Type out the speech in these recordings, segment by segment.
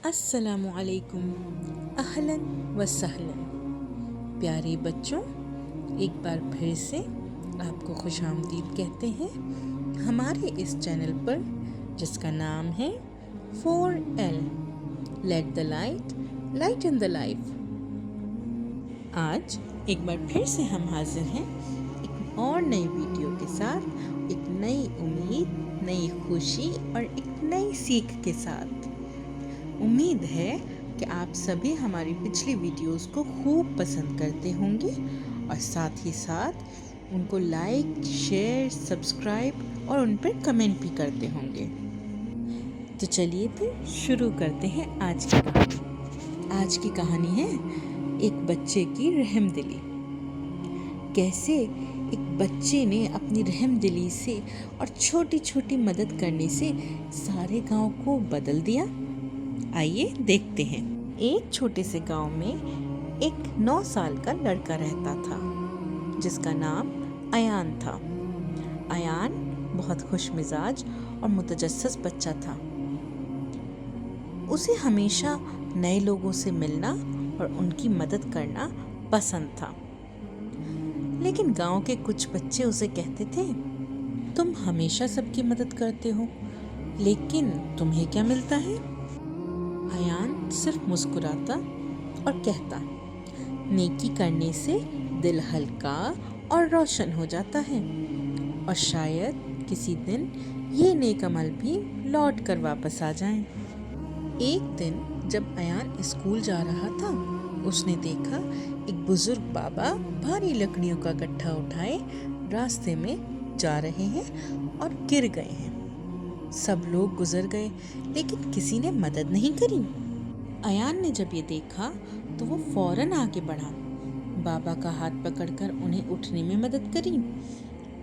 अस्सलामु अलैकुम, अहलन व सहलन। प्यारे बच्चों, एक बार फिर से आपको खुशामदीद कहते हैं हमारे इस चैनल पर जिसका नाम है 4L let the light light in the life. आज एक बार फिर से हम हाजिर हैं एक और नई वीडियो के साथ, एक नई उम्मीद, नई खुशी और एक नई सीख के साथ। उम्मीद है कि आप सभी हमारी पिछली वीडियोस को खूब पसंद करते होंगे और साथ ही साथ उनको लाइक, शेयर, सब्सक्राइब और उन पर कमेंट भी करते होंगे। तो चलिए फिर शुरू करते हैं आज की कहानी। आज की कहानी है एक बच्चे की रहमदिली। कैसे एक बच्चे ने अपनी रहमदिली से और छोटी छोटी मदद करने से सारे गांव को बदल दिया। आइए देखते हैं। एक छोटे से गांव में एक 9 साल का लड़का रहता था जिसका नाम अयान था। अयान बहुत खुश मिजाज और मुतजस्सिस बच्चा था। उसे हमेशा नए लोगों से मिलना और उनकी मदद करना पसंद था। लेकिन गांव के कुछ बच्चे उसे कहते थे, तुम हमेशा सबकी मदद करते हो, लेकिन तुम्हें क्या मिलता है? अयान सिर्फ मुस्कुराता और कहता, नेकी करने से दिल हल्का और रोशन हो जाता है और शायद किसी दिन ये नेक अमल भी लौट कर वापस आ जाएं। एक दिन जब अयान स्कूल जा रहा था, उसने देखा एक बुजुर्ग बाबा भारी लकड़ियों का गट्ठा उठाए रास्ते में जा रहे हैं और गिर गए हैं। सब लोग गुजर गए लेकिन किसी ने मदद नहीं करी। अयान ने जब ये देखा तो वो फौरन आगे बढ़ा, बाबा का हाथ पकड़कर उन्हें उठने में मदद करी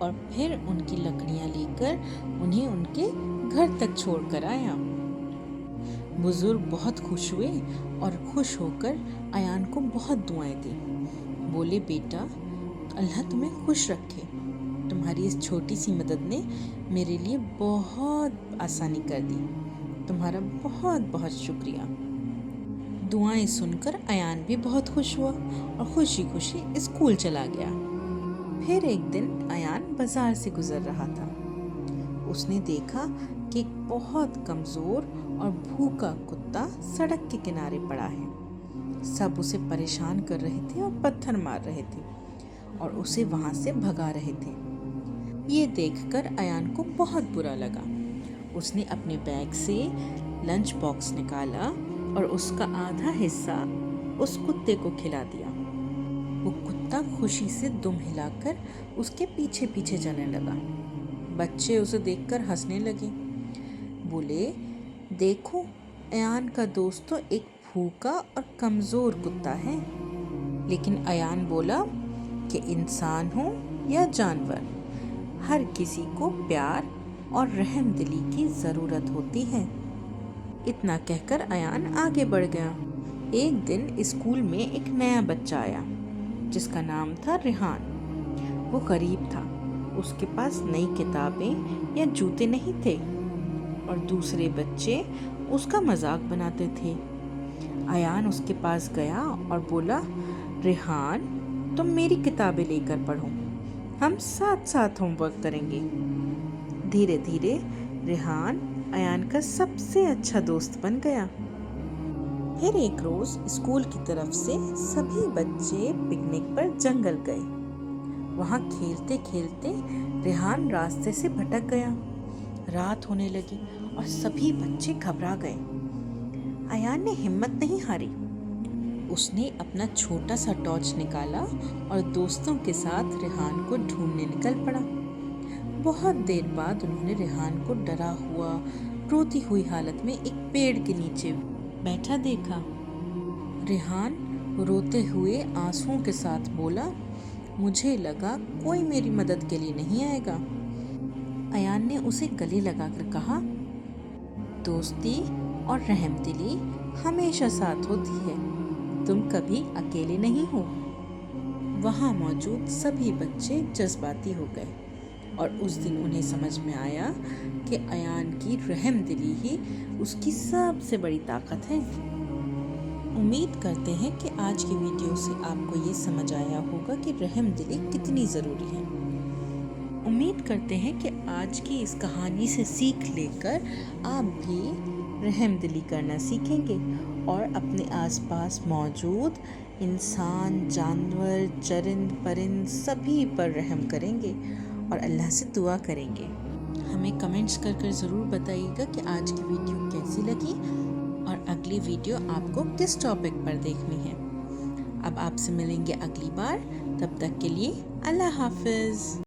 और फिर उनकी लकड़ियां लेकर उन्हें उनके घर तक छोड़कर आया। बुजुर्ग बहुत खुश हुए और खुश होकर अयान को बहुत दुआएं दी। बोले, बेटा, अल्लाह तुम्हें खुश रखे। तुम्हारी इस छोटी सी मदद ने मेरे लिए बहुत आसानी कर दी। तुम्हारा बहुत बहुत शुक्रिया। दुआएं सुनकर अयान भी बहुत खुश हुआ और खुशी खुशी स्कूल चला गया। फिर एक दिन अयान बाजार से गुजर रहा था। उसने देखा कि एक बहुत कमज़ोर और भूखा कुत्ता सड़क के किनारे पड़ा है। सब उसे परेशान कर रहे थे और पत्थर मार रहे थे और उसे वहाँ से भगा रहे थे। ये देखकर अयान को बहुत बुरा लगा। उसने अपने बैग से लंच बॉक्स निकाला और उसका आधा हिस्सा उस कुत्ते को खिला दिया। वो कुत्ता खुशी से दुम हिलाकर उसके पीछे पीछे चलने लगा। बच्चे उसे देखकर हंसने लगे। बोले, देखो, अयान का दोस्त तो एक भूखा और कमज़ोर कुत्ता है। लेकिन अयान बोला कि इंसान हो या जानवर, हर किसी को प्यार और रहमदिली की ज़रूरत होती है। इतना कहकर अयान आगे बढ़ गया। एक दिन स्कूल में एक नया बच्चा आया जिसका नाम था रेहान। वो गरीब था, उसके पास नई किताबें या जूते नहीं थे और दूसरे बच्चे उसका मजाक बनाते थे। अयान उसके पास गया और बोला, रेहान, तुम मेरी किताबें लेकर पढ़ो, हम साथ साथ होमवर्क करेंगे। धीरे धीरे रेहान अयान का सबसे अच्छा दोस्त बन गया। फिर एक रोज स्कूल की तरफ से सभी बच्चे पिकनिक पर जंगल गए। वहाँ खेलते खेलते रेहान रास्ते से भटक गया। रात होने लगी और सभी बच्चे घबरा गए। अयान ने हिम्मत नहीं हारी। उसने अपना छोटा सा टॉर्च निकाला और दोस्तों के साथ रेहान को ढूंढने निकल पड़ा। बहुत देर बाद उन्होंने रेहान को डरा हुआ, रोती हुई हालत में एक पेड़ के नीचे बैठा देखा। रेहान रोते हुए आंसुओं के साथ बोला, मुझे लगा कोई मेरी मदद के लिए नहीं आएगा। अयान ने उसे गले लगाकर कहा, दोस्ती और रहमदिली हमेशा साथ होती है, तुम कभी अकेले नहीं हो। वहाँ मौजूद सभी बच्चे जज्बाती हो गए और उस दिन उन्हें समझ में आया कि अयान की रहमदिली ही उसकी सबसे बड़ी ताकत है। उम्मीद करते हैं कि आज की वीडियो से आपको ये समझ आया होगा कि रहमदिली कितनी ज़रूरी है। उम्मीद करते हैं कि आज की इस कहानी से सीख लेकर आप भी रहमदिली करना सीखेंगे और अपने आसपास मौजूद इंसान, जानवर, चरिंद परिंद सभी पर रहम करेंगे और अल्लाह से दुआ करेंगे। हमें कमेंट्स कर ज़रूर बताइएगा कि आज की वीडियो कैसी लगी और अगली वीडियो आपको किस टॉपिक पर देखनी है। अब आपसे मिलेंगे अगली बार, तब तक के लिए अल्लाह हाफिज़।